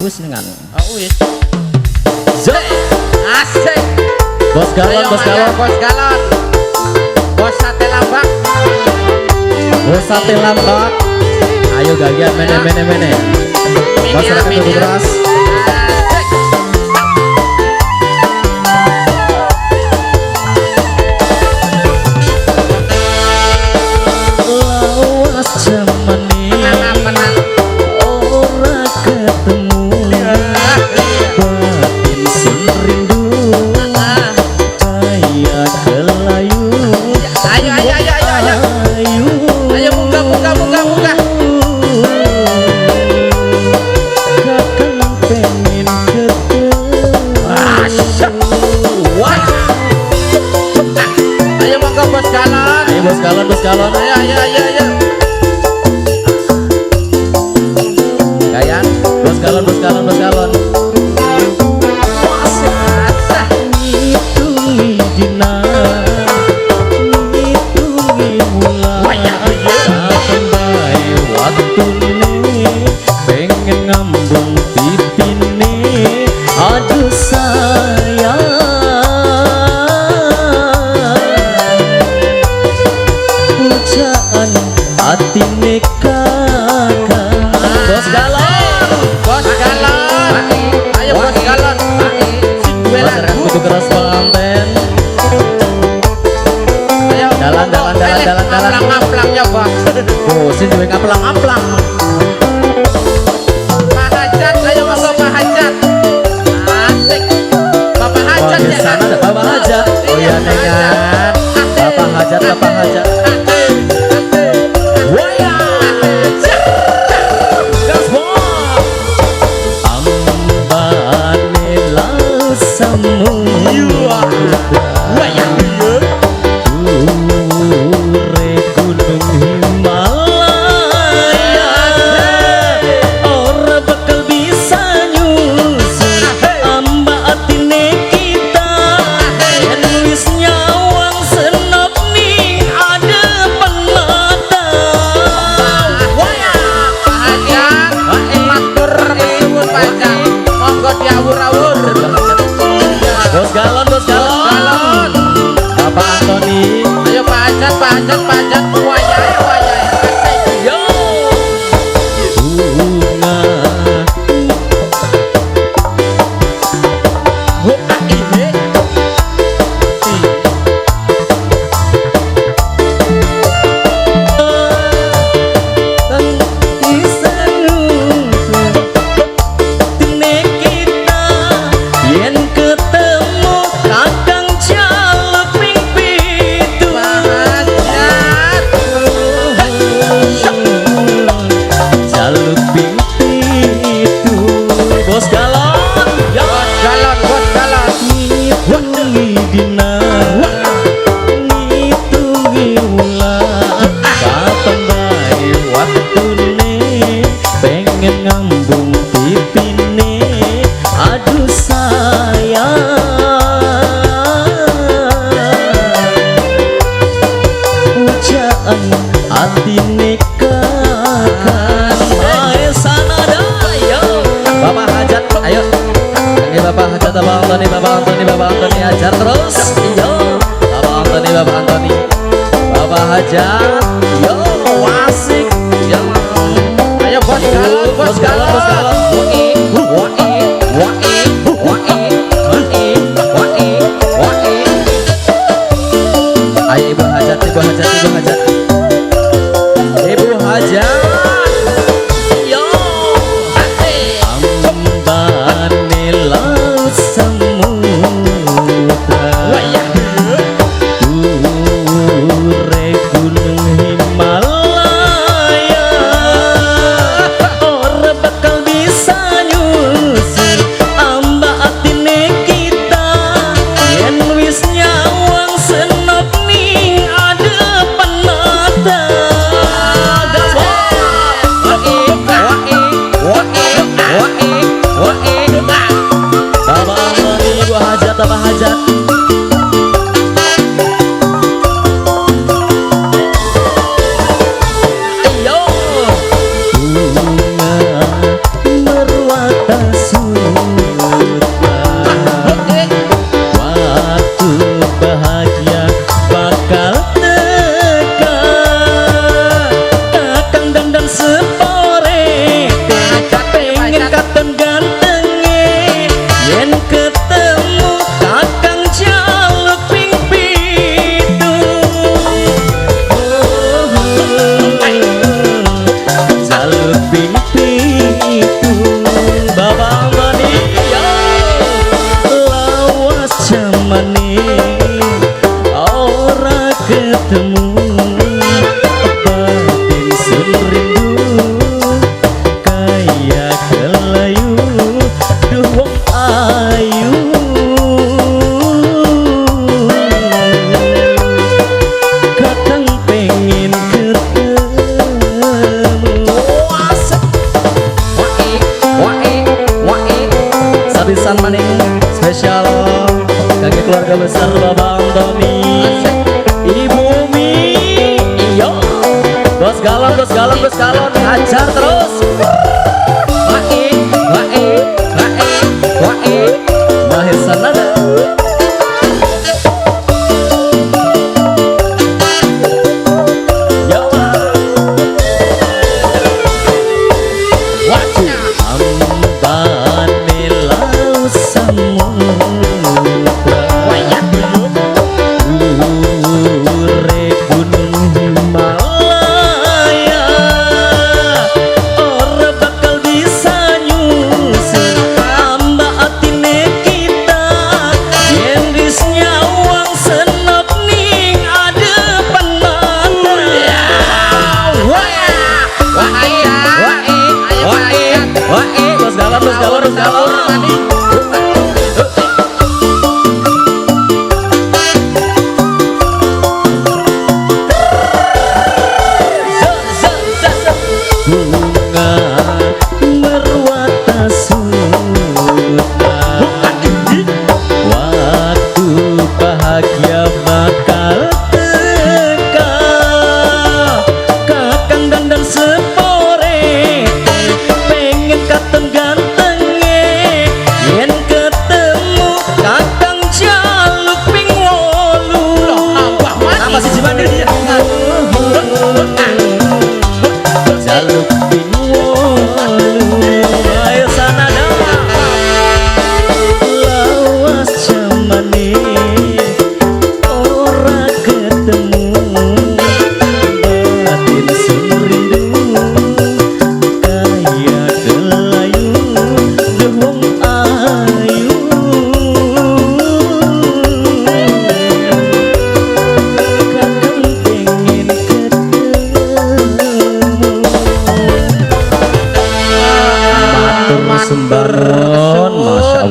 wis dengan. Oh wis. Asik. Bos galon, bos galon, bos galon. Bos sate lambak. Bos sate lambak. Ayo gagian mene. Bos silakan tunggu beras. Lawas jamane ora ketemu. Batin sing rindu kaya kelayu. Ayo buka. Kakang pengen ketemu. Wah. Ayo monggo bos galon. Ayo bos galon. Ayo. Gayan, bos galon. Ngitungi dina, ngitungi bulan. Kapan bae waktune pengen ngambung pipine. Aduh sayang, pujaan atine kakak. Bos galon. Ayo bos galon. Masyarakat kudu keras penganten. Ayo. Dalan. Amplang-amplangnya bos. Oh, sini juga ngaplang-ngaplang. Pak Hajat, ayo monggo Pak Hajat. Asik. Bapak Hajat Di ya. sana ada Bapak Hajat. Oh iya nengan. Bapak Hajat. Waya. Gaspol. Ambane lausamu. Waya. Ure gunung Himalaya ora bakal bisa nyusul amba atine kita yen wis nyawang senop ning adepan mata. Waya. Pak Hajat. Matur nuwun Pak Hajat. Monggo diawur-awur. Bos galon. Bapak Antoni. Ayo Pak Hajat. Waya. Asik. Yo. Bunga pengen ngambung pipine. Aduh sayang, pujaan atine kakak. Ayo sana dah, yo. Bapak Hajat, ayo. Ini Bapak Hajat, Bapak Antoni ajar terus. Yo, Bapak Antoni. Bapak Hajat, yo asik. Yo. Ayo bos galon. Ayo Ibu Hajat. Ibu Hajat. Yo. Ambane lausamu. Ure gunung Himalaya ora bakal bisa nyusul pisan maning spesial kaki keluarga besar Bapak Antoni, Ibu Mi, iyo, Bos Galon, hajar terus. Mahir Sanada. Sembangun, Masya Allah